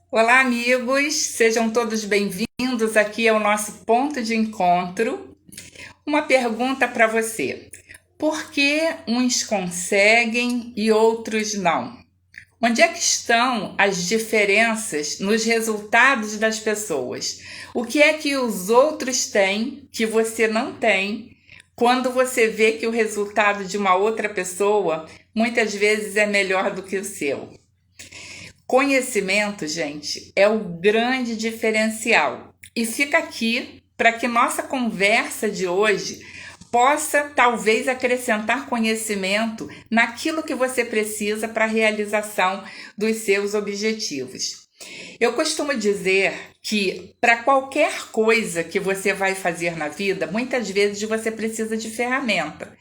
Olá, amigos, sejam todos bem-vindos aqui ao nosso ponto de encontro. Uma pergunta para você: por que uns conseguem e outros não? Onde é que estão as diferenças nos resultados das pessoas? O que é que os outros têm que você não tem quando você vê que o resultado de uma outra pessoa muitas vezes é melhor do que o seu? Conhecimento, gente, é o grande diferencial. E fica aqui para que nossa conversa de hoje possa talvez acrescentar conhecimento naquilo que você precisa para a realização dos seus objetivos. Eu costumo dizer que para qualquer coisa que você vai fazer na vida, muitas vezes você precisa de ferramenta.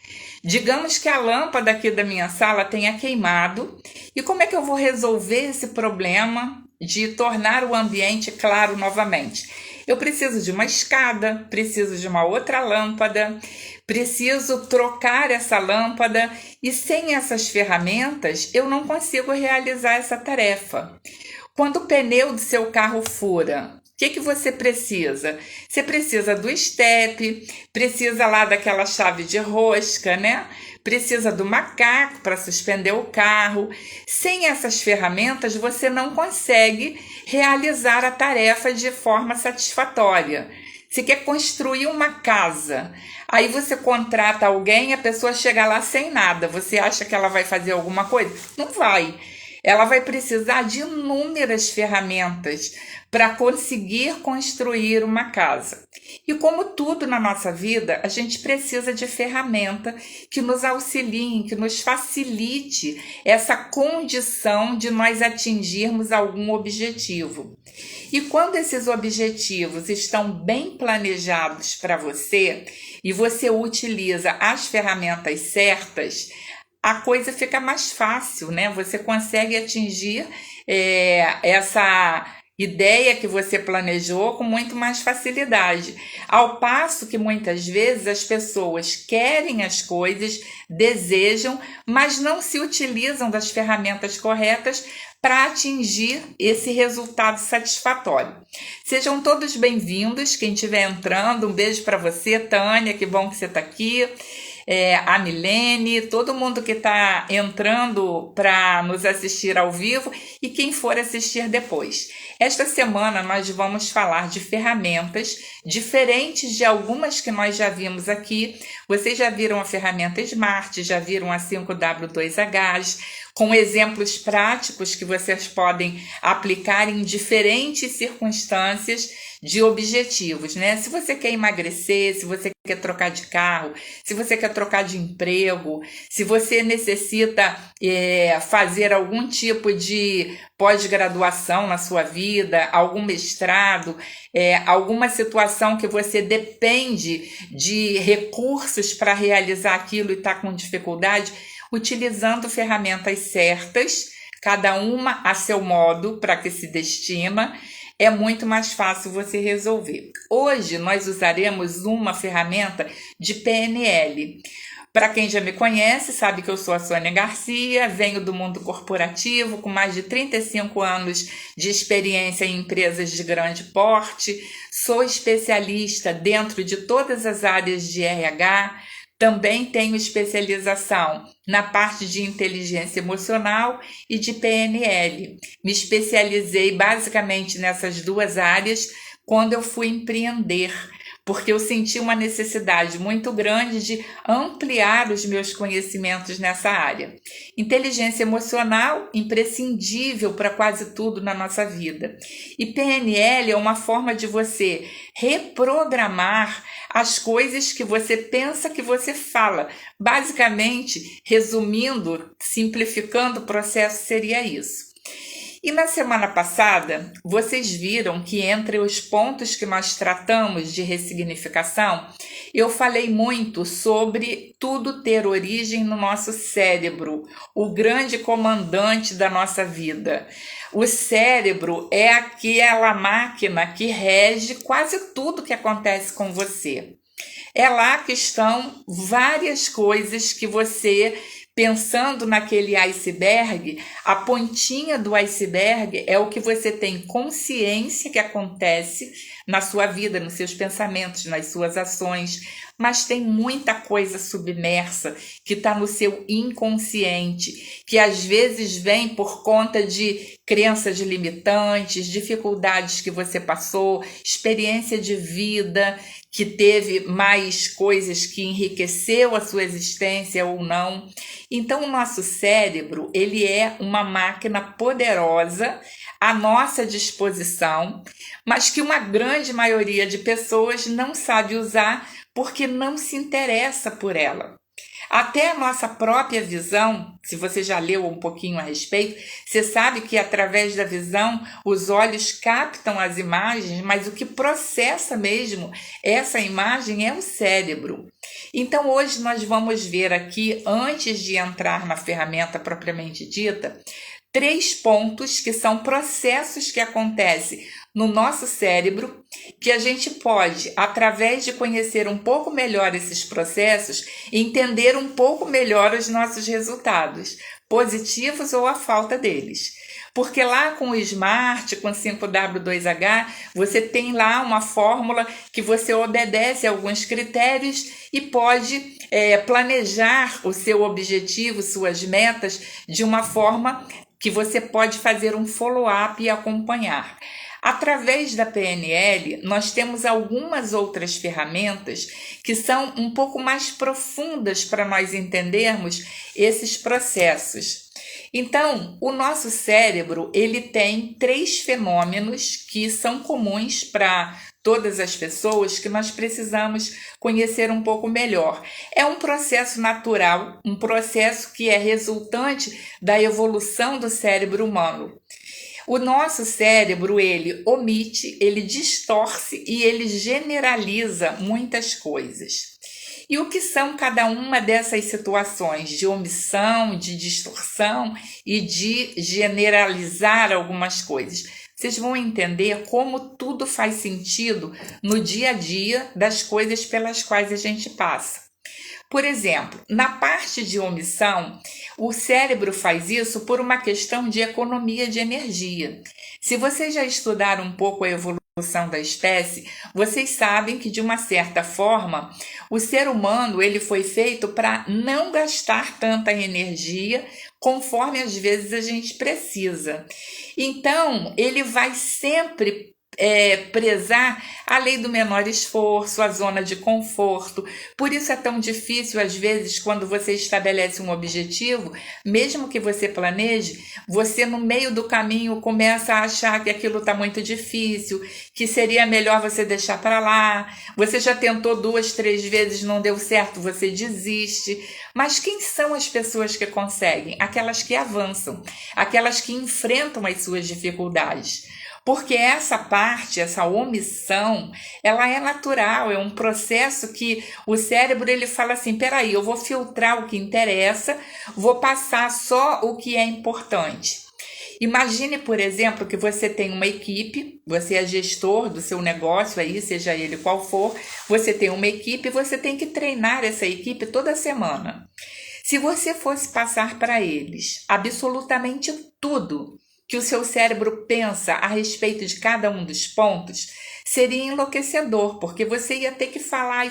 Digamos que a lâmpada aqui da minha sala tenha queimado, e como é que eu vou resolver esse problema de tornar o ambiente claro novamente? Eu preciso de uma escada, preciso de uma outra lâmpada, preciso trocar essa lâmpada, e sem essas ferramentas eu não consigo realizar essa tarefa. Quando o pneu do seu carro fura, o que você precisa? Você precisa do estepe, precisa lá daquela chave de rosca, né? Precisa do macaco para suspender o carro. Sem essas ferramentas, você não consegue realizar a tarefa de forma satisfatória. Você quer construir uma casa, aí você contrata alguém, a pessoa chega lá sem nada. Você acha que ela vai fazer alguma coisa? Não vai. Ela vai precisar de inúmeras ferramentas para conseguir construir uma casa. E como tudo na nossa vida, a gente precisa de ferramenta que nos auxiliem, que nos facilite essa condição de nós atingirmos algum objetivo. E quando esses objetivos estão bem planejados para você e você utiliza as ferramentas certas, a coisa fica mais fácil, né? Você consegue atingir essa ideia que você planejou com muito mais facilidade. Ao passo que muitas vezes as pessoas querem as coisas, desejam, mas não se utilizam das ferramentas corretas para atingir esse resultado satisfatório. Sejam todos bem-vindos, quem estiver entrando, um beijo para você, Tânia, que bom que você está aqui. A Milene, todo mundo que está entrando para nos assistir ao vivo e quem for assistir depois. Esta semana nós vamos falar de ferramentas diferentes de algumas que nós já vimos aqui. Vocês já viram a ferramenta Smart, já viram a 5W2H, com exemplos práticos que vocês podem aplicar em diferentes circunstâncias de objetivos, né? Se você quer emagrecer, se você quer trocar de carro, se você quer trocar de emprego, se você necessita fazer algum tipo de pós-graduação na sua vida, algum mestrado, alguma situação que você depende de recursos para realizar aquilo e está com dificuldade, utilizando ferramentas certas, cada uma a seu modo para que se destina, é muito mais fácil você resolver. Hoje nós usaremos uma ferramenta de PNL. Para quem já me conhece, sabe que eu sou a Sônia Garcia, venho do mundo corporativo com mais de 35 anos de experiência em empresas de grande porte, sou especialista dentro de todas as áreas de RH, também tenho especialização na parte de inteligência emocional e de PNL. Me especializei basicamente nessas duas áreas quando eu fui empreender, porque eu senti uma necessidade muito grande de ampliar os meus conhecimentos nessa área. Inteligência emocional, imprescindível para quase tudo na nossa vida. E PNL é uma forma de você reprogramar as coisas que você pensa, que você fala. Basicamente, resumindo, simplificando o processo, seria isso. E na semana passada, vocês viram que entre os pontos que nós tratamos de ressignificação, eu falei muito sobre tudo ter origem no nosso cérebro, o grande comandante da nossa vida. O cérebro é aquela máquina que rege quase tudo que acontece com você. É lá que estão várias coisas que você pensando naquele iceberg, a pontinha do iceberg é o que você tem consciência que acontece na sua vida, nos seus pensamentos, nas suas ações, mas tem muita coisa submersa que está no seu inconsciente, que às vezes vem por conta de crenças limitantes, dificuldades que você passou, experiência de vida, que teve mais coisas que enriqueceu a sua existência ou não. Então, o nosso cérebro, ele é uma máquina poderosa à nossa disposição, mas que uma grande maioria de pessoas não sabe usar porque não se interessa por ela. Até a nossa própria visão, se você já leu um pouquinho a respeito, você sabe que através da visão os olhos captam as imagens, mas o que processa mesmo essa imagem é o cérebro. Então hoje nós vamos ver aqui, antes de entrar na ferramenta propriamente dita, 3 pontos que são processos que acontecem no nosso cérebro, que a gente pode, através de conhecer um pouco melhor esses processos, entender um pouco melhor os nossos resultados, positivos ou a falta deles. Porque lá com o SMART, com 5W2H, você tem lá uma fórmula que você obedece a alguns critérios e pode planejar o seu objetivo, suas metas, de uma forma que você pode fazer um follow-up e acompanhar. Através da PNL, nós temos algumas outras ferramentas que são um pouco mais profundas para nós entendermos esses processos. Então, o nosso cérebro, ele tem 3 fenômenos que são comuns para todas as pessoas, que nós precisamos conhecer um pouco melhor. É um processo natural, um processo que é resultante da evolução do cérebro humano. O nosso cérebro, ele omite, ele distorce e ele generaliza muitas coisas. E o que são cada uma dessas situações de omissão, de distorção e de generalizar algumas coisas? Vocês vão entender como tudo faz sentido no dia a dia das coisas pelas quais a gente passa. Por exemplo, na parte de omissão, o cérebro faz isso por uma questão de economia de energia. Se vocês já estudaram um pouco a evolução da espécie, vocês sabem que, de uma certa forma, o ser humano ele foi feito para não gastar tanta energia conforme às vezes a gente precisa. Então, ele vai sempre prezar a lei do menor esforço, a zona de conforto. Por isso é tão difícil, às vezes, quando você estabelece um objetivo, mesmo que você planeje, você no meio do caminho começa a achar que aquilo está muito difícil, que seria melhor você deixar para lá. Você já tentou 2, 3 vezes, não deu certo, você desiste. Mas quem são as pessoas que conseguem? Aquelas que avançam, aquelas que enfrentam as suas dificuldades. Porque essa parte, essa omissão, ela é natural, é um processo que o cérebro ele fala assim, peraí, eu vou filtrar o que interessa, vou passar só o que é importante. Imagine, por exemplo, que você tem uma equipe, você é gestor do seu negócio aí, seja ele qual for, você tem uma equipe e você tem que treinar essa equipe toda semana. Se você fosse passar para eles absolutamente tudo que o seu cérebro pensa a respeito de cada um dos pontos, seria enlouquecedor, porque você ia ter que falar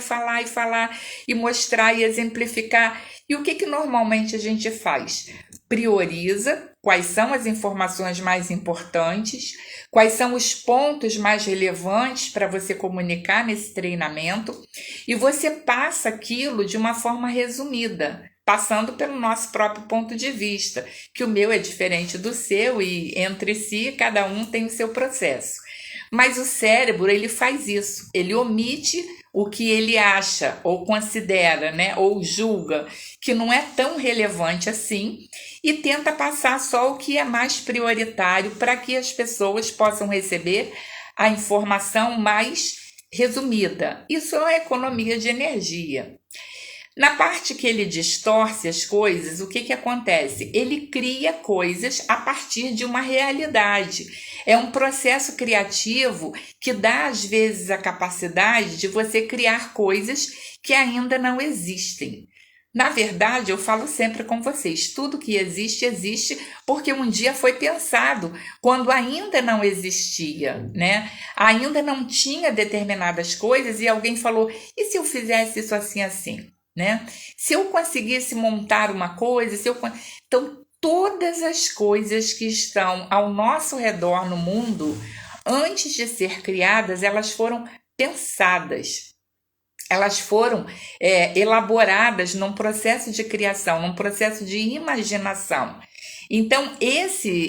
e mostrar e exemplificar. E o que normalmente a gente faz? Prioriza quais são as informações mais importantes, quais são os pontos mais relevantes para você comunicar nesse treinamento, e você passa aquilo de uma forma resumida, passando pelo nosso próprio ponto de vista, que o meu é diferente do seu e entre si cada um tem o seu processo. Mas o cérebro, ele faz isso, ele omite o que ele acha ou considera, ou julga que não é tão relevante assim e tenta passar só o que é mais prioritário para que as pessoas possam receber a informação mais resumida. Isso é uma economia de energia. Na parte que ele distorce as coisas, o que acontece? Ele cria coisas a partir de uma realidade. É um processo criativo que dá, às vezes, a capacidade de você criar coisas que ainda não existem. Na verdade, eu falo sempre com vocês, tudo que existe, existe porque um dia foi pensado, quando ainda não existia, né? Ainda não tinha determinadas coisas e alguém falou, e se eu fizesse isso assim, assim, né? Se eu conseguisse montar uma coisa, se eu... Então, todas as coisas que estão ao nosso redor no mundo, antes de ser criadas, elas foram pensadas. Elas foram elaboradas num processo de criação, num processo de imaginação. Então,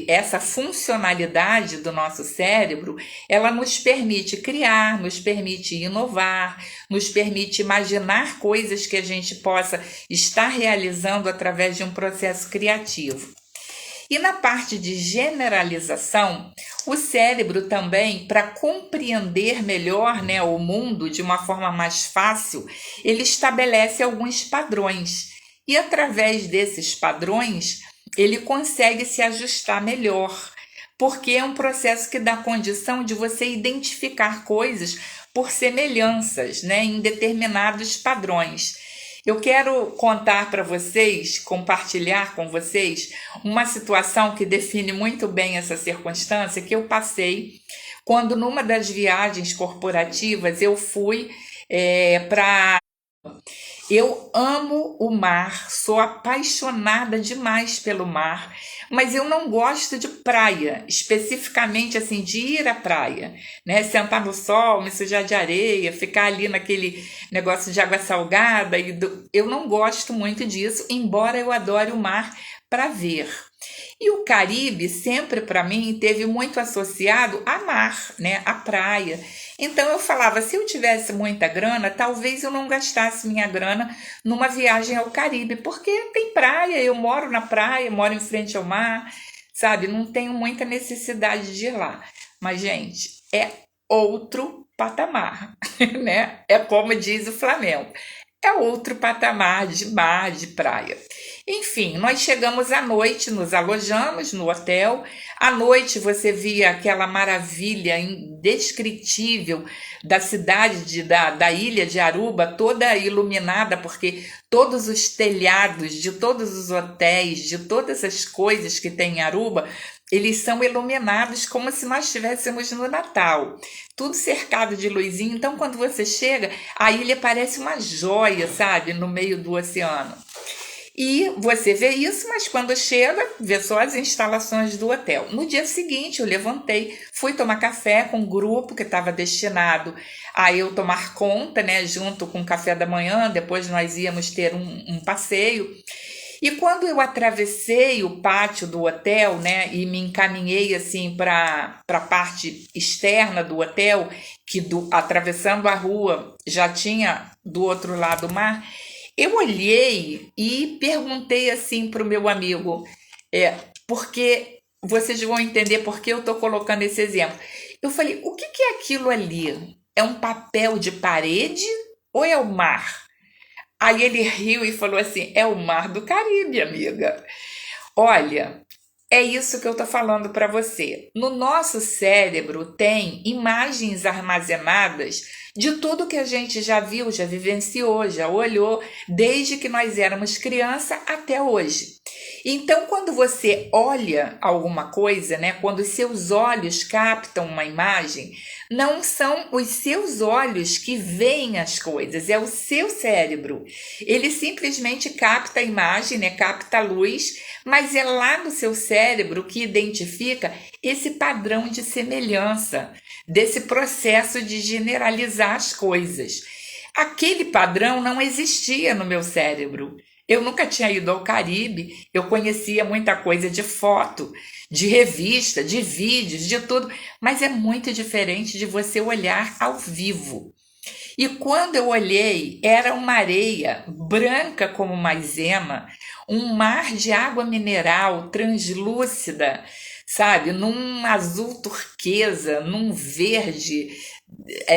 essa funcionalidade do nosso cérebro, ela nos permite criar, nos permite inovar, nos permite imaginar coisas que a gente possa estar realizando através de um processo criativo. E na parte de generalização, o cérebro também, para compreender melhor, né, o mundo de uma forma mais fácil, ele estabelece alguns padrões. E através desses padrões, ele consegue se ajustar melhor, porque é um processo que dá condição de você identificar coisas por semelhanças, né, em determinados padrões. Eu quero contar para vocês, compartilhar com vocês, uma situação que define muito bem essa circunstância que eu passei quando, numa das viagens corporativas, eu fui para. Eu amo o mar, sou apaixonada demais pelo mar, mas eu não gosto de praia, especificamente assim, de ir à praia, né? Sentar no sol, me sujar de areia, ficar ali naquele negócio de água salgada. Eu não gosto muito disso, embora eu adore o mar para ver. E o Caribe sempre para mim teve muito associado a mar, né, a praia. Então eu falava, se eu tivesse muita grana, talvez eu não gastasse minha grana numa viagem ao Caribe, porque tem praia, eu moro na praia, moro em frente ao mar, sabe? Não tenho muita necessidade de ir lá. Mas, gente, é outro patamar, né? É como diz o Flamengo, é outro patamar de mar, de praia. Enfim, nós chegamos à noite, nos alojamos no hotel. À noite você via aquela maravilha indescritível da cidade, da ilha de Aruba, toda iluminada, porque todos os telhados de todos os hotéis, de todas as coisas que tem em Aruba, eles são iluminados como se nós estivéssemos no Natal. Tudo cercado de luzinha. Então, quando você chega, a ilha parece uma joia, sabe? No meio do oceano. E você vê isso, mas quando chega, vê só as instalações do hotel. No dia seguinte, eu levantei, fui tomar café com um grupo que estava destinado a eu tomar conta, né? Junto com o café da manhã, depois nós íamos ter um passeio. E quando eu atravessei o pátio do hotel, né, e me encaminhei assim para a parte externa do hotel, atravessando a rua já tinha do outro lado o mar, eu olhei e perguntei assim para o meu amigo, porque vocês vão entender por que eu estou colocando esse exemplo. Eu falei, o que é aquilo ali? É um papel de parede ou é o mar? Aí ele riu e falou assim, é o mar do Caribe, amiga. Olha, é isso que eu estou falando para você. No nosso cérebro tem imagens armazenadas de tudo que a gente já viu, já vivenciou, já olhou, desde que nós éramos criança até hoje. Então, quando você olha alguma coisa, né, quando os seus olhos captam uma imagem, não são os seus olhos que veem as coisas, é o seu cérebro. Ele simplesmente capta a imagem, né, capta a luz, mas é lá no seu cérebro que identifica esse padrão de semelhança, desse processo de generalizar as coisas. Aquele padrão não existia no meu cérebro. Eu nunca tinha ido ao Caribe, eu conhecia muita coisa de foto, de revista, de vídeos, de tudo, mas é muito diferente de você olhar ao vivo. E quando eu olhei, era uma areia branca como maisena, um mar de água mineral translúcida, sabe? Num azul turquesa, num verde,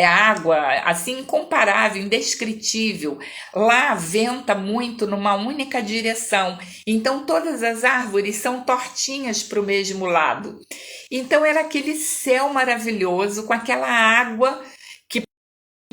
água, assim, incomparável, indescritível. Lá venta muito numa única direção, então todas as árvores são tortinhas para o mesmo lado. Então era aquele céu maravilhoso com aquela água que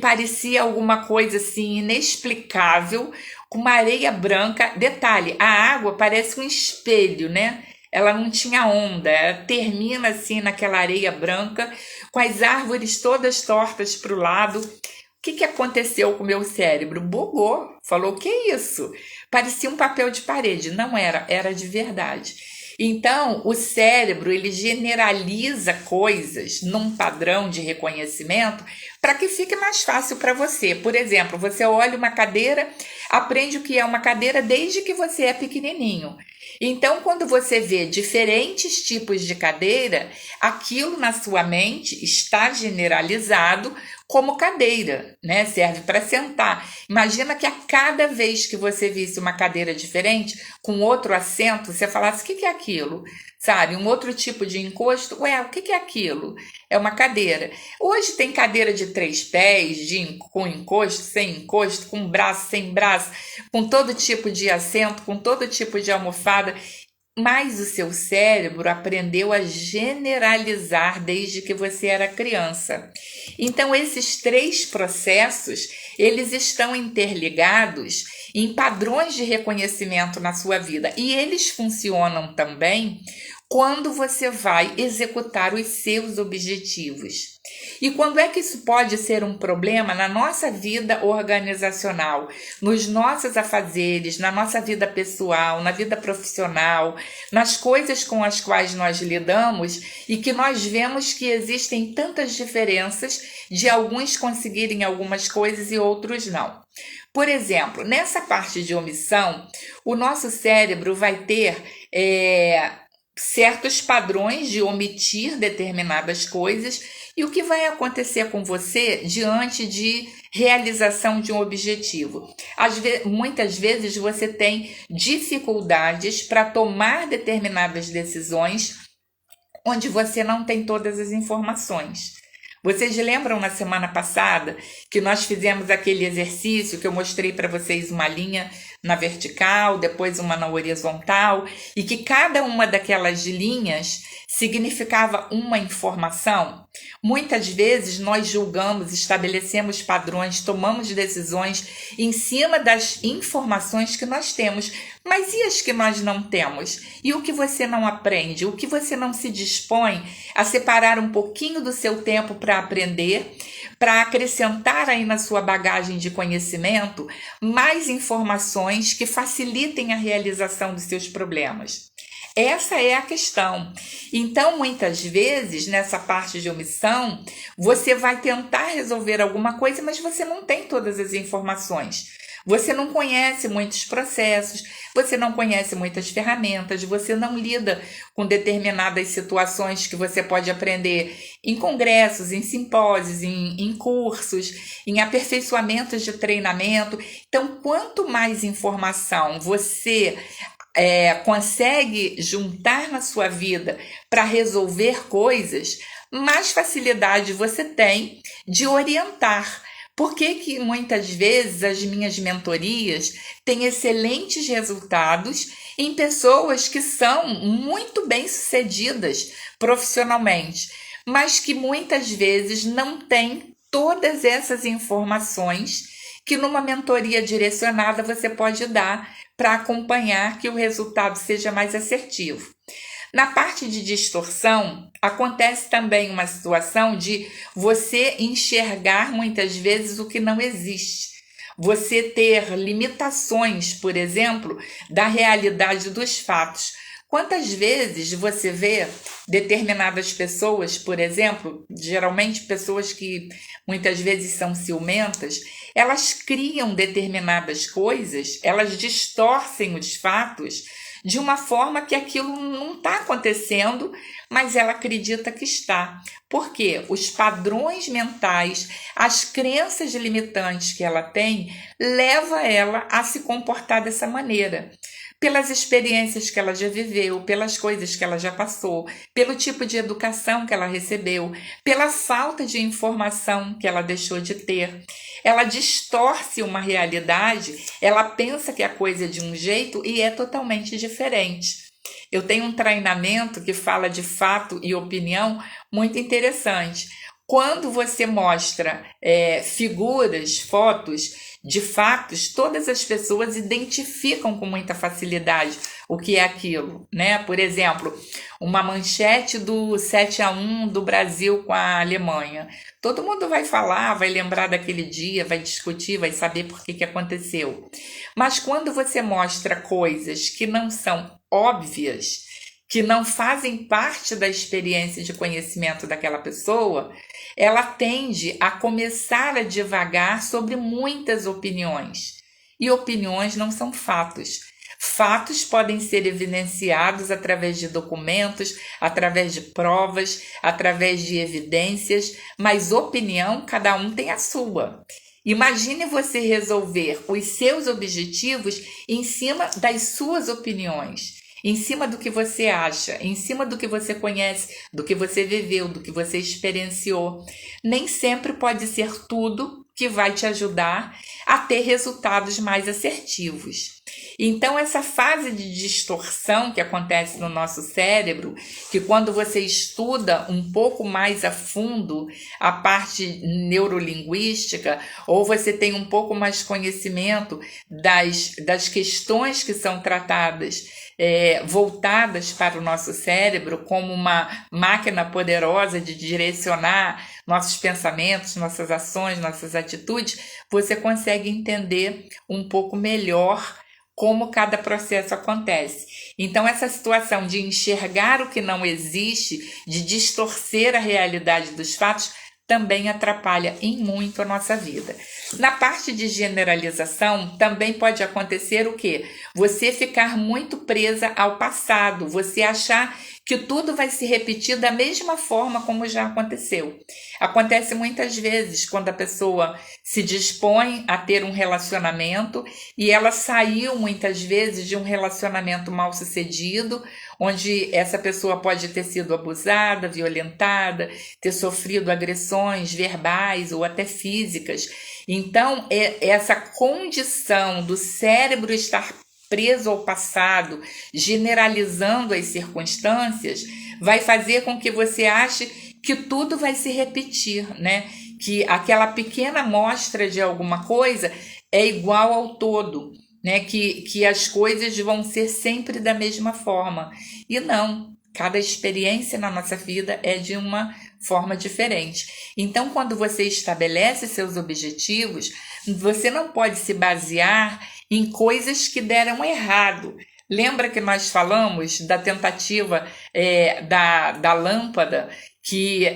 parecia alguma coisa assim inexplicável, com uma areia branca. Detalhe, a água parece um espelho, né? Ela não tinha onda, ela termina assim naquela areia branca, com as árvores todas tortas para o lado. O que aconteceu com o meu cérebro? Bugou, falou, que isso? Parecia um papel de parede, não era, era de verdade. Então, o cérebro, ele generaliza coisas num padrão de reconhecimento para que fique mais fácil para você. Por exemplo, você olha uma cadeira, aprende o que é uma cadeira desde que você é pequenininho. Então, quando você vê diferentes tipos de cadeira, aquilo na sua mente está generalizado como cadeira, né? Serve para sentar. Imagina que a cada vez que você visse uma cadeira diferente, com outro assento, você falasse, o que é aquilo? Sabe, um outro tipo de encosto, ué, o que é aquilo? É uma cadeira. Hoje tem cadeira de 3 pés, com encosto, sem encosto, com braço, sem braço, com todo tipo de assento, com todo tipo de almofada. Mas o seu cérebro aprendeu a generalizar desde que você era criança. Então, esses 3 processos, eles estão interligados em padrões de reconhecimento na sua vida. E eles funcionam também quando você vai executar os seus objetivos. E quando é que isso pode ser um problema na nossa vida organizacional, nos nossos afazeres, na nossa vida pessoal, na vida profissional, nas coisas com as quais nós lidamos e que nós vemos que existem tantas diferenças de alguns conseguirem algumas coisas e outros não. Por exemplo, nessa parte de omissão, o nosso cérebro vai ter certos padrões de omitir determinadas coisas. E o que vai acontecer com você diante de realização de um objetivo? Muitas vezes você tem dificuldades para tomar determinadas decisões onde você não tem todas as informações. Vocês lembram na semana passada que nós fizemos aquele exercício que eu mostrei para vocês uma linha na vertical, depois uma na horizontal, e que cada uma daquelas linhas significava uma informação? Muitas vezes nós julgamos, estabelecemos padrões, tomamos decisões em cima das informações que nós temos, mas e as que nós não temos? E o que você não aprende? O que você não se dispõe a separar um pouquinho do seu tempo para aprender, para acrescentar aí na sua bagagem de conhecimento mais informações que facilitem a realização dos seus problemas? Essa é a questão. Então, muitas vezes, nessa parte de omissão, você vai tentar resolver alguma coisa, mas você não tem todas as informações. Você não conhece muitos processos, você não conhece muitas ferramentas, você não lida com determinadas situações que você pode aprender em congressos, em simpósios, em cursos, em aperfeiçoamentos de treinamento. Então, quanto mais informação você consegue juntar na sua vida para resolver coisas, mais facilidade você tem de orientar. Por que muitas vezes as minhas mentorias têm excelentes resultados em pessoas que são muito bem-sucedidas profissionalmente, mas que muitas vezes não têm todas essas informações que numa mentoria direcionada você pode dar para acompanhar que o resultado seja mais assertivo. Na parte de distorção, acontece também uma situação de você enxergar muitas vezes o que não existe. Você ter limitações, por exemplo, da realidade dos fatos. Quantas vezes você vê determinadas pessoas, por exemplo, geralmente pessoas que muitas vezes são ciumentas, elas criam determinadas coisas, elas distorcem os fatos de uma forma que aquilo não está acontecendo, mas ela acredita que está. Por quê? Os padrões mentais, as crenças limitantes que ela tem, levam ela a se comportar dessa maneira. Pelas experiências que ela já viveu, pelas coisas que ela já passou, pelo tipo de educação que ela recebeu, pela falta de informação que ela deixou de ter. Ela distorce uma realidade, ela pensa que a coisa é de um jeito e é totalmente diferente. Eu tenho um treinamento que fala de fato e opinião muito interessante. Quando você mostra figuras, fotos de fatos, todas as pessoas identificam com muita facilidade o que é aquilo, né? Por exemplo, uma manchete do 7-1 do Brasil com a Alemanha. Todo mundo vai falar, vai lembrar daquele dia, vai discutir, vai saber por que aconteceu. Mas quando você mostra coisas que não são óbvias, que não fazem parte da experiência de conhecimento daquela pessoa, ela tende a começar a divagar sobre muitas opiniões. E opiniões não são fatos. Fatos podem ser evidenciados através de documentos, através de provas, através de evidências, mas opinião, cada um tem a sua. Imagine você resolver os seus objetivos em cima das suas opiniões, em cima do que você acha, em cima do que você conhece, do que você viveu, do que você experienciou. Nem sempre pode ser tudo que vai te ajudar a ter resultados mais assertivos. Então, essa fase de distorção que acontece no nosso cérebro, que quando você estuda um pouco mais a fundo a parte neurolinguística, ou você tem um pouco mais conhecimento das questões que são tratadas, voltadas para o nosso cérebro, como uma máquina poderosa de direcionar nossos pensamentos, nossas ações, nossas atitudes, você consegue entender um pouco melhor como cada processo acontece. Então, essa situação de enxergar o que não existe, de distorcer a realidade dos fatos, também atrapalha em muito a nossa vida. Na parte de generalização, também pode acontecer o quê? Você ficar muito presa ao passado, você achar que tudo vai se repetir da mesma forma como já aconteceu. Acontece muitas vezes quando a pessoa se dispõe a ter um relacionamento e ela saiu muitas vezes de um relacionamento mal sucedido, onde essa pessoa pode ter sido abusada, violentada, ter sofrido agressões verbais ou até físicas. Então, essa condição do cérebro estar preso ao passado, generalizando as circunstâncias, vai fazer com que você ache que tudo vai se repetir, né? Que aquela pequena amostra de alguma coisa é igual ao todo, né? Que as coisas vão ser sempre da mesma forma. E não, cada experiência na nossa vida é de uma forma diferente. Então, quando você estabelece seus objetivos, você não pode se basear em coisas que deram errado. Lembra que nós falamos da tentativa da lâmpada que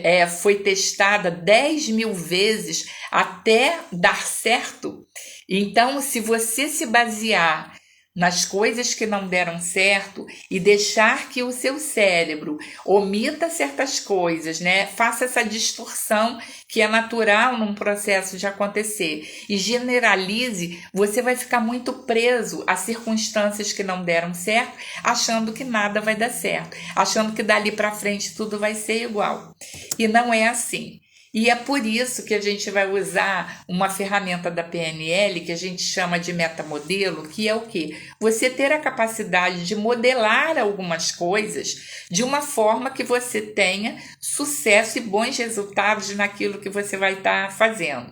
foi testada 10.000 vezes até dar certo? Então, se você se basear nas coisas que não deram certo e deixar que o seu cérebro omita certas coisas, né? Faça essa distorção que é natural num processo de acontecer e generalize, você vai ficar muito preso a circunstâncias que não deram certo, achando que nada vai dar certo, achando que dali para frente tudo vai ser igual. E não é assim. E é por isso que a gente vai usar uma ferramenta da PNL que a gente chama de metamodelo, que é o quê? Você ter a capacidade de modelar algumas coisas de uma forma que você tenha sucesso e bons resultados naquilo que você vai estar fazendo.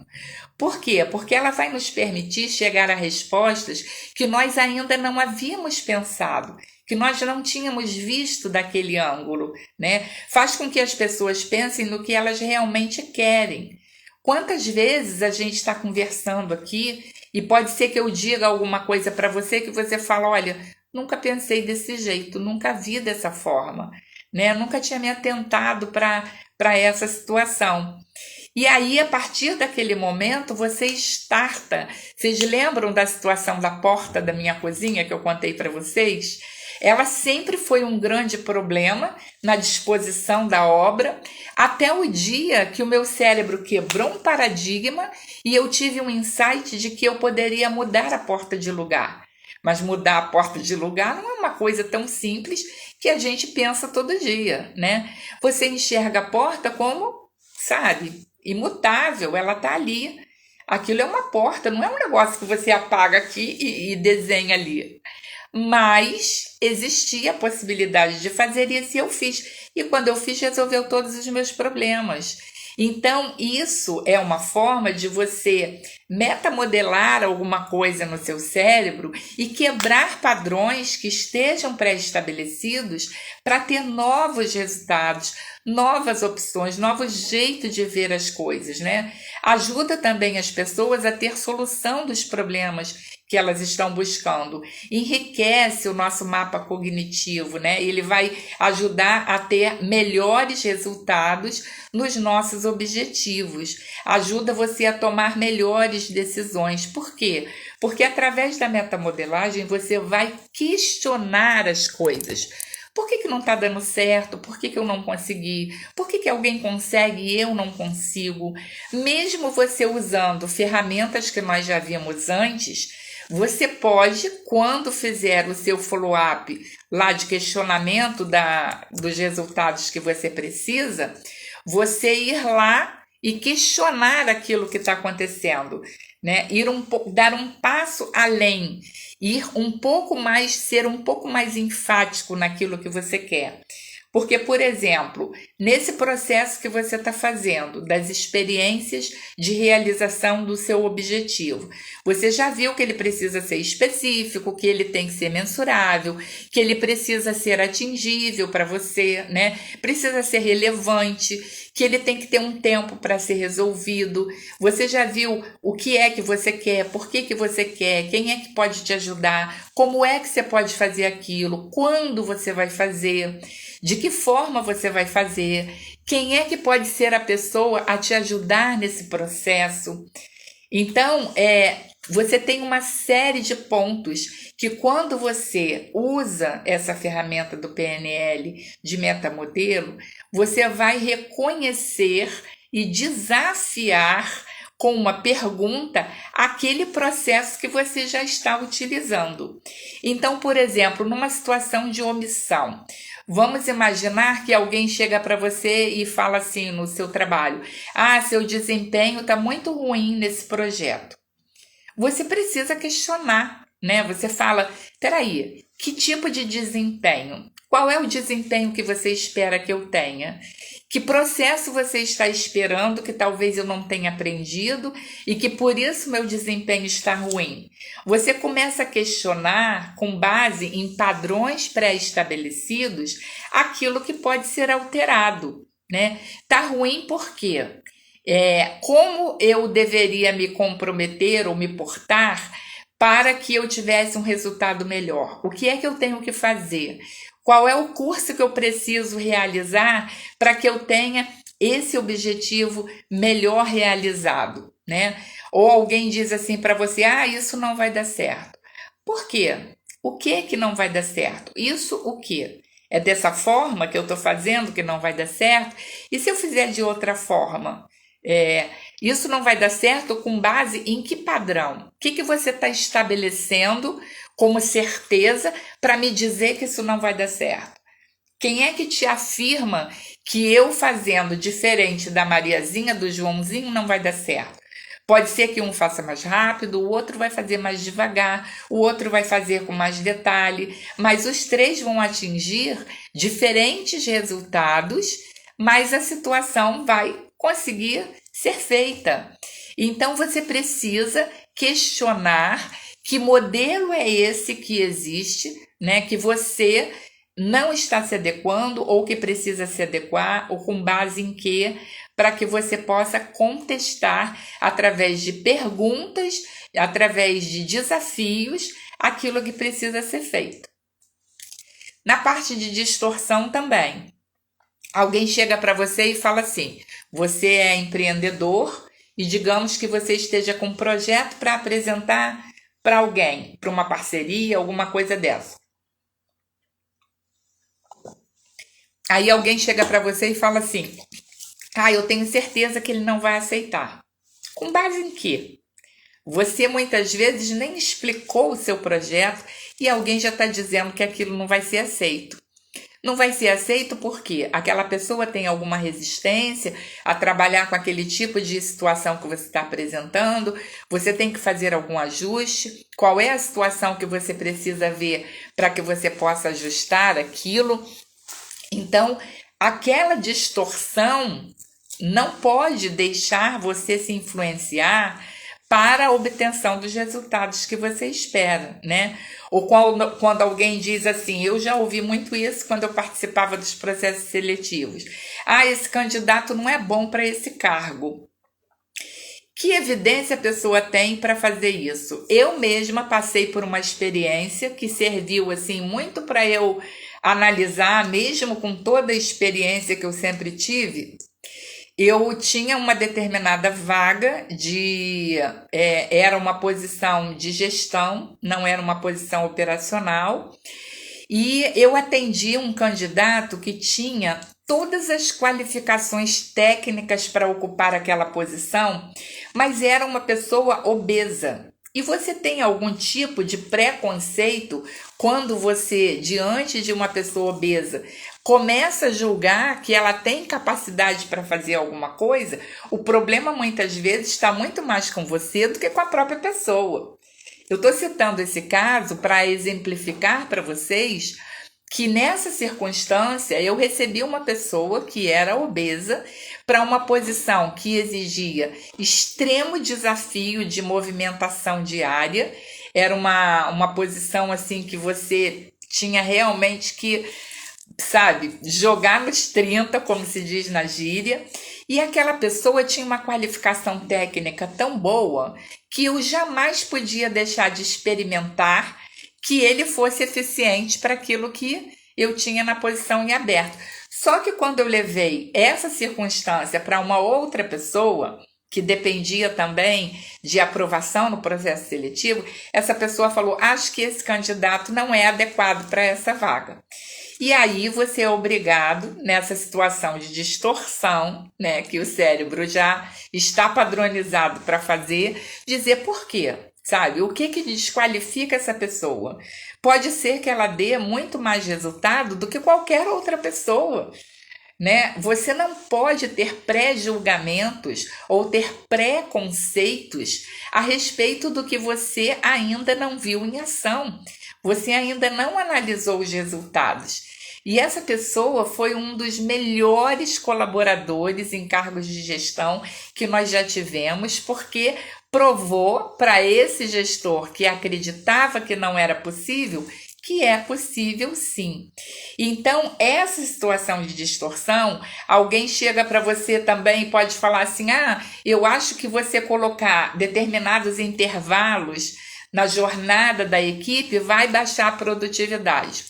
Por quê? Porque ela vai nos permitir chegar a respostas que nós ainda não havíamos pensado, que nós não tínhamos visto daquele ângulo, né? Faz com que as pessoas pensem no que elas realmente querem. Quantas vezes a gente está conversando aqui e pode ser que eu diga alguma coisa para você que você fala, olha, nunca pensei desse jeito, nunca vi dessa forma, né? Nunca tinha me atentado para essa situação. E aí, a partir daquele momento, você starta. Vocês lembram da situação da porta da minha cozinha que eu contei para vocês? Ela sempre foi um grande problema na disposição da obra, até o dia que o meu cérebro quebrou um paradigma e eu tive um insight de que eu poderia mudar a porta de lugar. Mas mudar a porta de lugar não é uma coisa tão simples que a gente pensa todo dia, né? Você enxerga a porta como, sabe, imutável, ela está ali. Aquilo é uma porta, não é um negócio que você apaga aqui e desenha ali. Mas existia a possibilidade de fazer isso e eu fiz. E quando eu fiz, resolveu todos os meus problemas. Então, isso é uma forma de você metamodelar alguma coisa no seu cérebro e quebrar padrões que estejam pré-estabelecidos para ter novos resultados, novas opções, novos jeitos de ver as coisas, né? Ajuda também as pessoas a ter solução dos problemas que elas estão buscando. Enriquece o nosso mapa cognitivo, né? Ele vai ajudar a ter melhores resultados nos nossos objetivos. Ajuda você a tomar melhores decisões. Por quê? Porque através da metamodelagem você vai questionar as coisas. Por que não está dando certo? Por que eu não consegui? Por que alguém consegue e eu não consigo? Mesmo você usando ferramentas que nós já vimos antes, você pode, quando fizer o seu follow-up lá de questionamento dos resultados que você precisa, você ir lá e questionar aquilo que está acontecendo, né? Dar um passo além, ser um pouco mais enfático naquilo que você quer. Porque, por exemplo, nesse processo que você está fazendo, das experiências de realização do seu objetivo, você já viu que ele precisa ser específico, que ele tem que ser mensurável, que ele precisa ser atingível para você, né? Precisa ser relevante, que ele tem que ter um tempo para ser resolvido. Você já viu o que é que você quer, por que você quer, quem é que pode te ajudar, como é que você pode fazer aquilo, quando você vai fazer, de que forma você vai fazer, quem é que pode ser a pessoa a te ajudar nesse processo. Então, você tem uma série de pontos que, quando você usa essa ferramenta do PNL de metamodelo, você vai reconhecer e desafiar com uma pergunta aquele processo que você já está utilizando. Então, por exemplo, numa situação de omissão, vamos imaginar que alguém chega para você e fala assim no seu trabalho: seu desempenho está muito ruim nesse projeto. Você precisa questionar, né? Você fala: peraí, que tipo de desempenho? Qual é o desempenho que você espera que eu tenha? Que processo você está esperando que talvez eu não tenha aprendido e que por isso meu desempenho está ruim? Você começa a questionar, com base em padrões pré-estabelecidos, aquilo que pode ser alterado, né? Tá ruim por quê? Como eu deveria me comprometer ou me portar para que eu tivesse um resultado melhor? O que é que eu tenho que fazer? Qual é o curso que eu preciso realizar para que eu tenha esse objetivo melhor realizado, né? Ou alguém diz assim para você: isso não vai dar certo. Por quê? O que é que não vai dar certo? Isso o quê? É dessa forma que eu estou fazendo que não vai dar certo? E se eu fizer de outra forma? Isso não vai dar certo com base em que padrão? O que você está estabelecendo como certeza para me dizer que isso não vai dar certo? Quem é que te afirma que eu fazendo diferente da Mariazinha, do Joãozinho, não vai dar certo? Pode ser que um faça mais rápido, o outro vai fazer mais devagar, o outro vai fazer com mais detalhe, mas os três vão atingir diferentes resultados, mas a situação vai conseguir ser feita. Então você precisa questionar que modelo é esse que existe, né, que você não está se adequando ou que precisa se adequar, ou com base em quê, para que você possa contestar através de perguntas, através de desafios, aquilo que precisa ser feito. Na parte de distorção também, alguém chega para você e fala assim: você é empreendedor e digamos que você esteja com um projeto para apresentar para alguém, para uma parceria, alguma coisa dessa. Aí alguém chega para você e fala assim: eu tenho certeza que ele não vai aceitar. Com base em quê? Você muitas vezes nem explicou o seu projeto e alguém já está dizendo que aquilo não vai ser aceito. Não vai ser aceito porque aquela pessoa tem alguma resistência a trabalhar com aquele tipo de situação que você está apresentando. Você tem que fazer algum ajuste. Qual é a situação que você precisa ver para que você possa ajustar aquilo? Então, aquela distorção não pode deixar você se influenciar para a obtenção dos resultados que você espera, né? Ou quando alguém diz assim, eu já ouvi muito isso quando eu participava dos processos seletivos. Ah, esse candidato não é bom para esse cargo. Que evidência a pessoa tem para fazer isso? Eu mesma passei por uma experiência que serviu assim muito para eu analisar, mesmo com toda a experiência que eu sempre tive. Eu tinha uma determinada vaga era uma posição de gestão, não era uma posição operacional, e eu atendi um candidato que tinha todas as qualificações técnicas para ocupar aquela posição, mas era uma pessoa obesa. E você tem algum tipo de preconceito quando você, diante de uma pessoa obesa, começa a julgar que ela tem capacidade para fazer alguma coisa? O problema muitas vezes está muito mais com você do que com a própria pessoa. Eu estou citando esse caso para exemplificar para vocês que nessa circunstância eu recebi uma pessoa que era obesa para uma posição que exigia extremo desafio de movimentação diária. Era uma posição assim que você tinha realmente que, sabe, jogar nos 30, como se diz na gíria. E aquela pessoa tinha uma qualificação técnica tão boa que eu jamais podia deixar de experimentar que ele fosse eficiente para aquilo que eu tinha na posição em aberto. Só que quando eu levei essa circunstância para uma outra pessoa, que dependia também de aprovação no processo seletivo, essa pessoa falou, acho que esse candidato não é adequado para essa vaga. E aí você é obrigado, nessa situação de distorção, né, que o cérebro já está padronizado para fazer, dizer por quê, sabe? O que desqualifica essa pessoa? Pode ser que ela dê muito mais resultado do que qualquer outra pessoa, né? Você não pode ter pré-julgamentos ou ter preconceitos a respeito do que você ainda não viu em ação. Você ainda não analisou os resultados. E essa pessoa foi um dos melhores colaboradores em cargos de gestão que nós já tivemos, porque provou para esse gestor que acreditava que não era possível, que é possível sim. Então, essa situação de distorção, alguém chega para você também e pode falar assim, eu acho que você colocar determinados intervalos na jornada da equipe vai baixar a produtividade.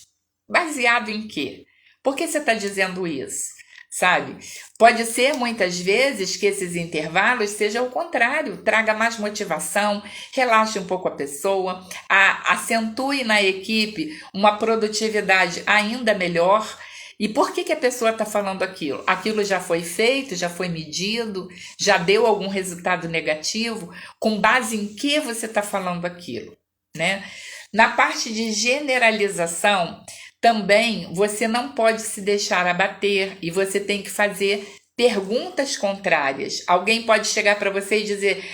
Baseado em quê? Por que você está dizendo isso? Sabe? Pode ser muitas vezes que esses intervalos sejam o contrário, traga mais motivação, relaxe um pouco a pessoa, acentue na equipe uma produtividade ainda melhor. E por que a pessoa está falando aquilo? Aquilo já foi feito, já foi medido, já deu algum resultado negativo? Com base em que você está falando aquilo, né? Na parte de generalização, também você não pode se deixar abater e você tem que fazer perguntas contrárias. Alguém pode chegar para você e dizer,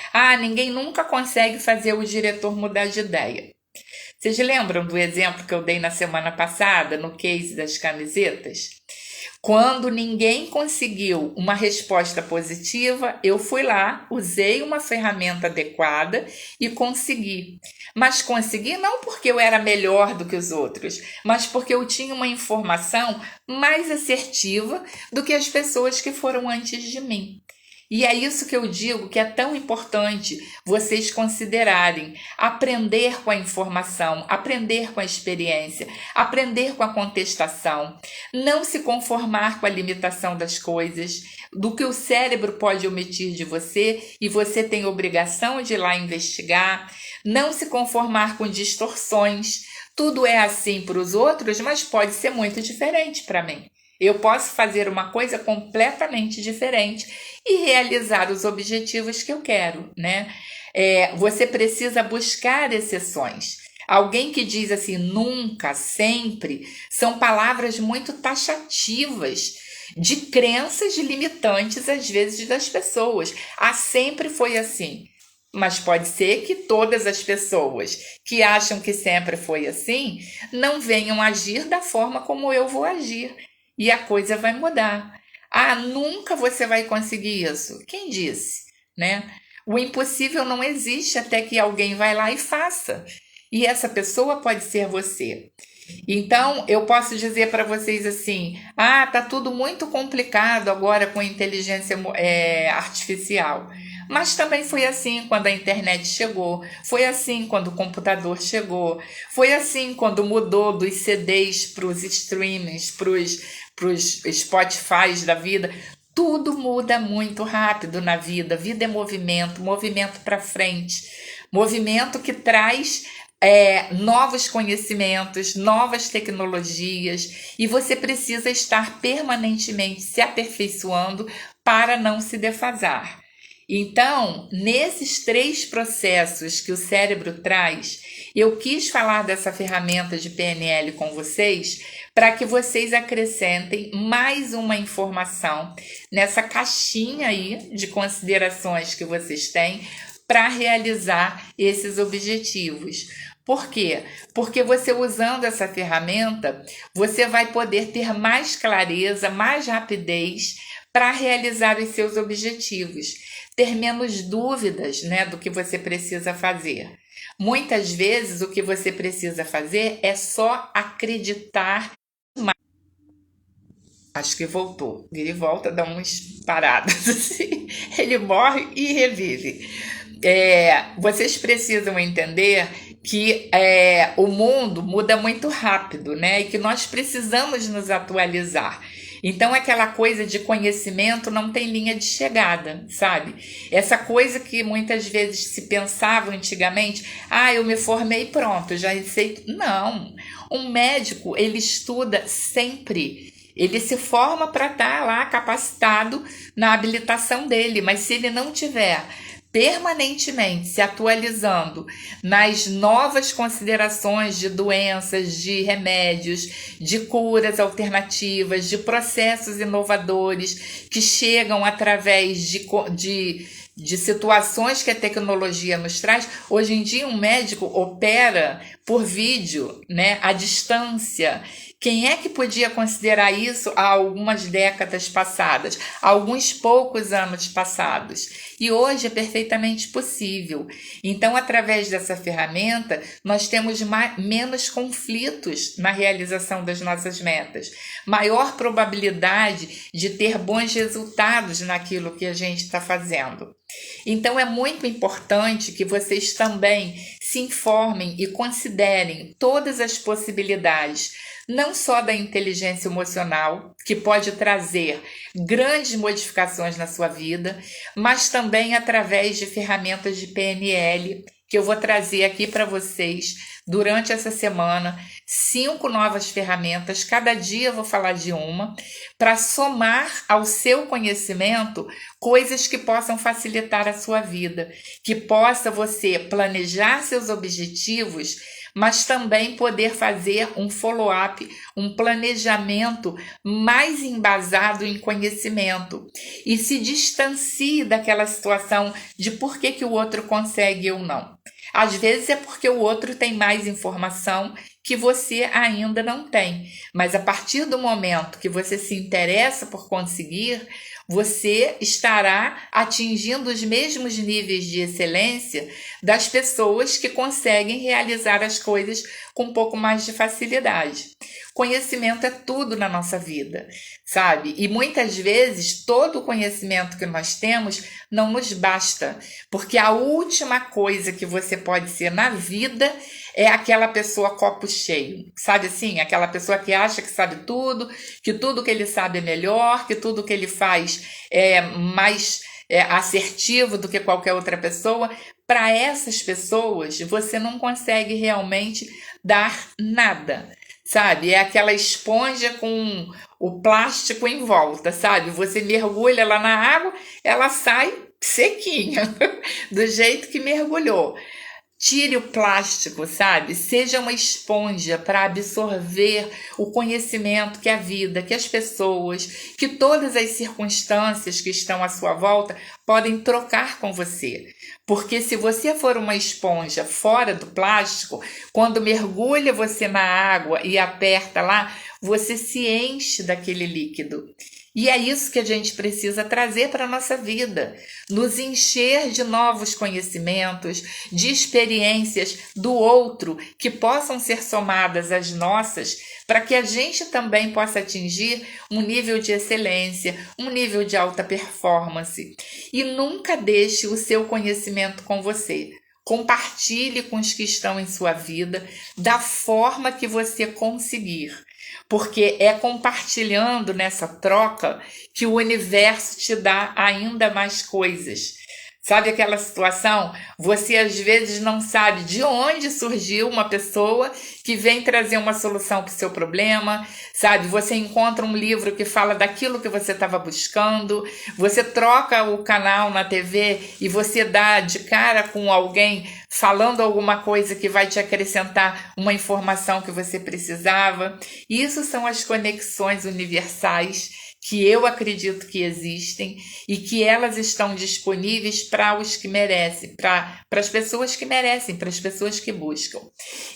ninguém nunca consegue fazer o diretor mudar de ideia. Vocês lembram do exemplo que eu dei na semana passada, no case das camisetas? Quando ninguém conseguiu uma resposta positiva, eu fui lá, usei uma ferramenta adequada e consegui. Mas consegui não porque eu era melhor do que os outros, mas porque eu tinha uma informação mais assertiva do que as pessoas que foram antes de mim. E é isso que eu digo que é tão importante vocês considerarem, aprender com a informação, aprender com a experiência, aprender com a contestação, não se conformar com a limitação das coisas, do que o cérebro pode omitir de você e você tem obrigação de ir lá investigar, não se conformar com distorções, tudo é assim para os outros, mas pode ser muito diferente para mim. Eu posso fazer uma coisa completamente diferente e realizar os objetivos que eu quero, né? Você precisa buscar exceções. Alguém que diz assim, nunca, sempre, são palavras muito taxativas de crenças limitantes, às vezes, das pessoas. Sempre foi assim. Mas pode ser que todas as pessoas que acham que sempre foi assim não venham agir da forma como eu vou agir. E a coisa vai mudar. Ah, nunca você vai conseguir isso. Quem disse, né? O impossível não existe até que alguém vai lá e faça. E essa pessoa pode ser você. Então, eu posso dizer para vocês assim: ah, tá tudo muito complicado agora com a inteligência artificial. Mas também foi assim quando a internet chegou, foi assim quando o computador chegou, foi assim quando mudou dos CDs para os streamings, para os Spotifys da vida. Tudo muda muito rápido na vida. Vida é movimento, movimento para frente, movimento que traz novos conhecimentos, novas tecnologias, e você precisa estar permanentemente se aperfeiçoando para não se defasar. Então, nesses 3 processos que o cérebro traz, eu quis falar dessa ferramenta de PNL com vocês para que vocês acrescentem mais uma informação nessa caixinha aí de considerações que vocês têm para realizar esses objetivos. Por quê? Porque você usando essa ferramenta, você vai poder ter mais clareza, mais rapidez para realizar os seus objetivos, ter menos dúvidas, né, do que você precisa fazer. Muitas vezes o que você precisa fazer é só acreditar. Acho que voltou. Ele volta, dá umas paradas assim. Ele morre e revive. Vocês precisam entender que o mundo muda muito rápido, né? E que nós precisamos nos atualizar. Então, aquela coisa de conhecimento não tem linha de chegada, sabe? Essa coisa que muitas vezes se pensava antigamente, eu me formei, pronto, já sei. Não, um médico, ele estuda sempre. Ele se forma para estar lá capacitado na habilitação dele, mas se ele não tiver permanentemente se atualizando nas novas considerações de doenças, de remédios, de curas alternativas, de processos inovadores que chegam através de situações que a tecnologia nos traz. Hoje em dia, um médico opera por vídeo, né, à distância. Quem é que podia considerar isso há algumas décadas passadas, há alguns poucos anos passados? E hoje é perfeitamente possível. Então, através dessa ferramenta, nós temos menos conflitos na realização das nossas metas, maior probabilidade de ter bons resultados naquilo que a gente está fazendo. Então, é muito importante que vocês também se informem e considerem todas as possibilidades, não só da inteligência emocional, que pode trazer grandes modificações na sua vida, mas também através de ferramentas de PNL, que eu vou trazer aqui para vocês durante essa semana, 5 novas ferramentas, cada dia eu vou falar de uma, para somar ao seu conhecimento coisas que possam facilitar a sua vida, que possa você planejar seus objetivos, mas também poder fazer um follow-up, um planejamento mais embasado em conhecimento e se distancie daquela situação de por que o outro consegue ou não. Às vezes é porque o outro tem mais informação que você ainda não tem, mas a partir do momento que você se interessa por conseguir, você estará atingindo os mesmos níveis de excelência das pessoas que conseguem realizar as coisas com um pouco mais de facilidade. Conhecimento é tudo na nossa vida, sabe? E muitas vezes todo o conhecimento que nós temos não nos basta, porque a última coisa que você pode ser na vida é aquela pessoa copo cheio, sabe assim? Aquela pessoa que acha que sabe tudo, que tudo que ele sabe é melhor, que tudo que ele faz é mais assertivo do que qualquer outra pessoa. Para essas pessoas, você não consegue realmente dar nada, sabe? É aquela esponja com o plástico em volta, sabe? Você mergulha lá na água, ela sai sequinha, do jeito que mergulhou. Tire o plástico, sabe? Seja uma esponja para absorver o conhecimento que a vida, que as pessoas, que todas as circunstâncias que estão à sua volta podem trocar com você. Porque se você for uma esponja fora do plástico, quando mergulha você na água e aperta lá, você se enche daquele líquido. E é isso que a gente precisa trazer para a nossa vida, nos encher de novos conhecimentos, de experiências do outro que possam ser somadas às nossas, para que a gente também possa atingir um nível de excelência, um nível de alta performance. E nunca deixe o seu conhecimento com você. Compartilhe com os que estão em sua vida da forma que você conseguir. Porque é compartilhando nessa troca que o universo te dá ainda mais coisas. Sabe aquela situação? Você às vezes não sabe de onde surgiu uma pessoa que vem trazer uma solução para o seu problema, sabe? Você encontra um livro que fala daquilo que você estava buscando, você troca o canal na TV e você dá de cara com alguém falando alguma coisa que vai te acrescentar uma informação que você precisava. Isso são as conexões universais que eu acredito que existem e que elas estão disponíveis para os que merecem, para as pessoas que merecem, para as pessoas que buscam.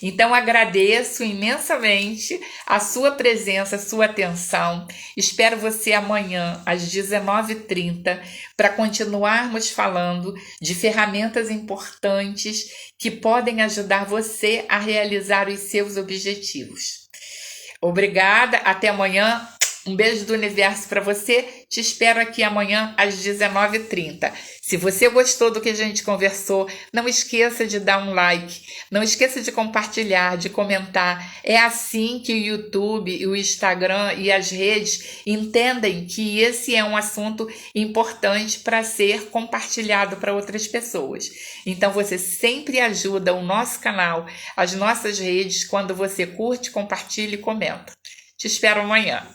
Então agradeço imensamente a sua presença, a sua atenção. Espero você amanhã às 19h30 para continuarmos falando de ferramentas importantes que podem ajudar você a realizar os seus objetivos. Obrigada, até amanhã. Um beijo do universo para você. Te espero aqui amanhã às 19h30. Se você gostou do que a gente conversou, não esqueça de dar um like. Não esqueça de compartilhar, de comentar. É assim que o YouTube, o Instagram e as redes entendem que esse é um assunto importante para ser compartilhado para outras pessoas. Então você sempre ajuda o nosso canal, as nossas redes, quando você curte, compartilha e comenta. Te espero amanhã.